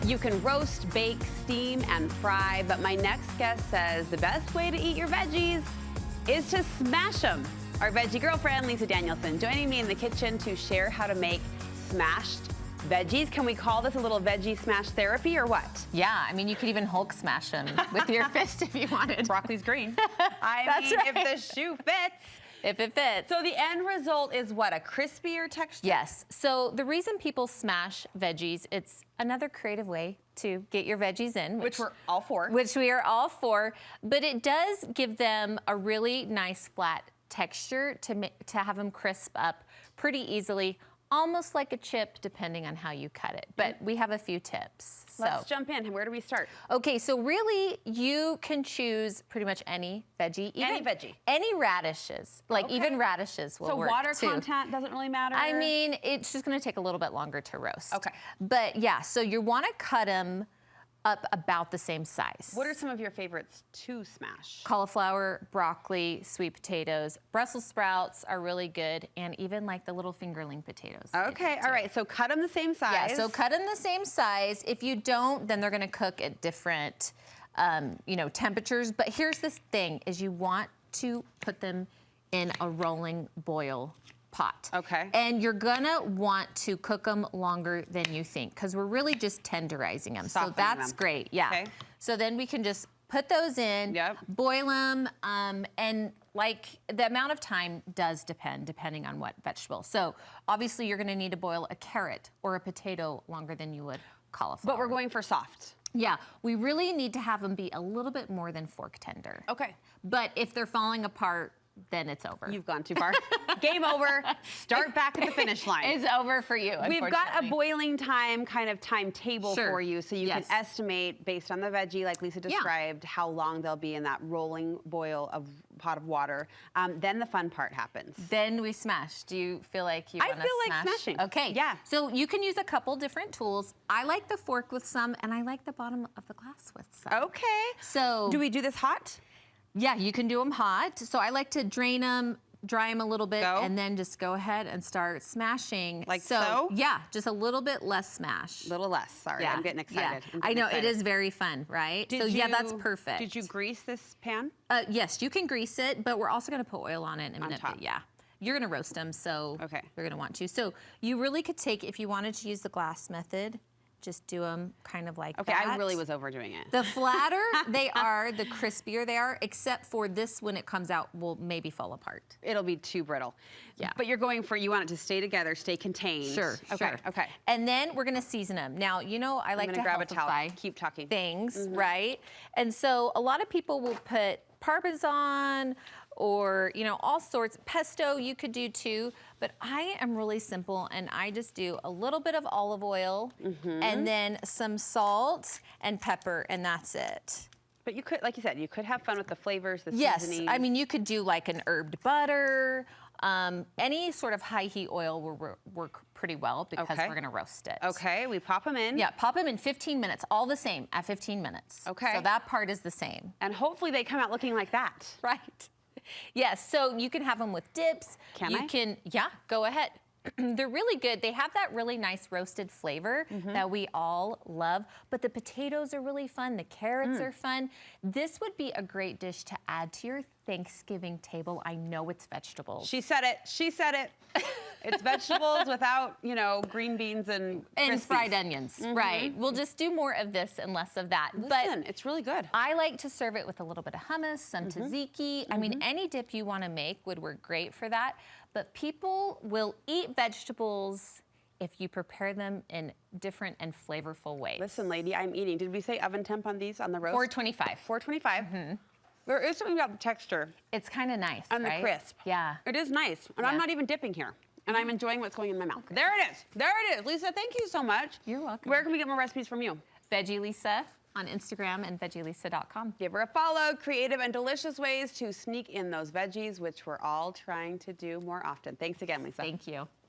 You can roast, bake, steam, and fry, but my next guest says the best way to eat your veggies is to smash them. Our veggie girlfriend, Lisa Danielson, joining me in the kitchen to share how to make smashed veggies. Can we call this a little veggie smash therapy or what? Yeah, I mean, you could even Hulk smash them with your fist if you wanted. Broccoli's green. That's right. If the shoe fits. If it fits. So the end result is what, a crispier texture? Yes. So the reason people smash veggies, it's another creative way to get your veggies in. Which we're all for. Which we are all for. But it does give them a really nice flat texture to have them crisp up pretty easily, almost like a chip, depending on how you cut it. But we have a few tips. Let's jump in. Where do we start? Okay, so really, you can choose pretty much any veggie. Any veggie? Any radishes. Like, even radishes will work, So water too. content doesn't really matter? I mean, it's just going to take a little bit longer to roast. Okay. But, yeah, so you want to cut them up about the same size. What are some of your favorites to smash? Cauliflower, broccoli, sweet potatoes, Brussels sprouts are really good, and even like the little fingerling potatoes. Okay, all right, so cut them the same size. Yeah, so cut them the same size. If you don't, then they're gonna cook at different, temperatures. But here's the thing, is you want to put them in a rolling boil pot. Okay. And you're gonna want to cook them longer than you think, because we're really just tenderizing them. So that's great, yeah. Okay. So then we can just put those in, boil them, and like the amount of time does depending on what vegetable. So obviously you're gonna need to boil a carrot or a potato longer than you would cauliflower. But we're going for soft. Yeah, we really need to have them be a little bit more than fork tender. Okay. But if they're falling apart, then it's over. You've gone too far. Game over. Start back at the finish line. It's over for you, We've got a boiling time kind of timetable for you, so you can estimate based on the veggie, like Lisa described, how long they'll be in that rolling boil of pot of water. Then the fun part happens. Then we smash. Do you feel like you want to smash? I feel like smashing. Okay. Yeah. So you can use a couple different tools. I like the fork with some, and I like the bottom of the glass with some. Okay. So do we do this hot? Yeah, you can do them hot. So I like to drain them, dry them a little bit, and then just go ahead and start smashing. Like so? Yeah, just a little bit less smash. A little less, sorry, I'm getting excited. Yeah. I know, it is very fun, right? Yeah, that's perfect. Did you grease this pan? Yes, you can grease it, but we're also gonna put oil on it in a minute. Top. Yeah. You're gonna roast them, so you're gonna want to. So you really could take, if you wanted to use the glass method, just do them kind of like that. I really was overdoing it. The flatter they are, the crispier they are, except for this, when it comes out, will maybe fall apart. It'll be too brittle. Yeah. But you're going for, you want it to stay together, stay contained. Sure, sure. Okay. And then we're gonna season them. Now, I like to grab a towel. healthify Keep talking. things, right? And so a lot of people will put Parmesan or, all sorts. Pesto you could do too, but I am really simple, and I just do a little bit of olive oil and then some salt and pepper, and that's it. But you could, like you said, you could have fun with the flavors, the seasonings. Yes, I mean, you could do like an herbed butter. Any sort of high heat oil will work pretty well, because we're gonna roast it. Okay, we pop them in. Yeah, pop them in 15 minutes, all the same at 15 minutes. Okay. So that part is the same. And hopefully they come out looking like that. Right. Yes, so you can have them with dips. Yeah, go ahead. They're really good. They have that really nice roasted flavor that we all love, but the potatoes are really fun. The carrots are fun. This would be a great dish to add to your Thanksgiving table. I know it's vegetables. She said it. She said it. It's vegetables without, green beans and fried onions. Right. We'll just do more of this and less of that. Listen, it's really good. I like to serve it with a little bit of hummus, some tzatziki. I mean, any dip you want to make would work great for that. But people will eat vegetables if you prepare them in different and flavorful ways. Listen, lady, I'm eating. Did we say oven temp on these, on the roast? 425. 425. There is something about the texture. It's kind of nice, and the crisp. Yeah. It is nice. And I'm not even dipping here. And I'm enjoying what's going in my mouth. Okay. There it is. There it is. Lisa, thank you so much. You're welcome. Where can we get more recipes from you? Veggie Lisa on Instagram and veggielisa.com. Give her a follow. Creative and delicious ways to sneak in those veggies, which we're all trying to do more often. Thanks again, Lisa. Thank you.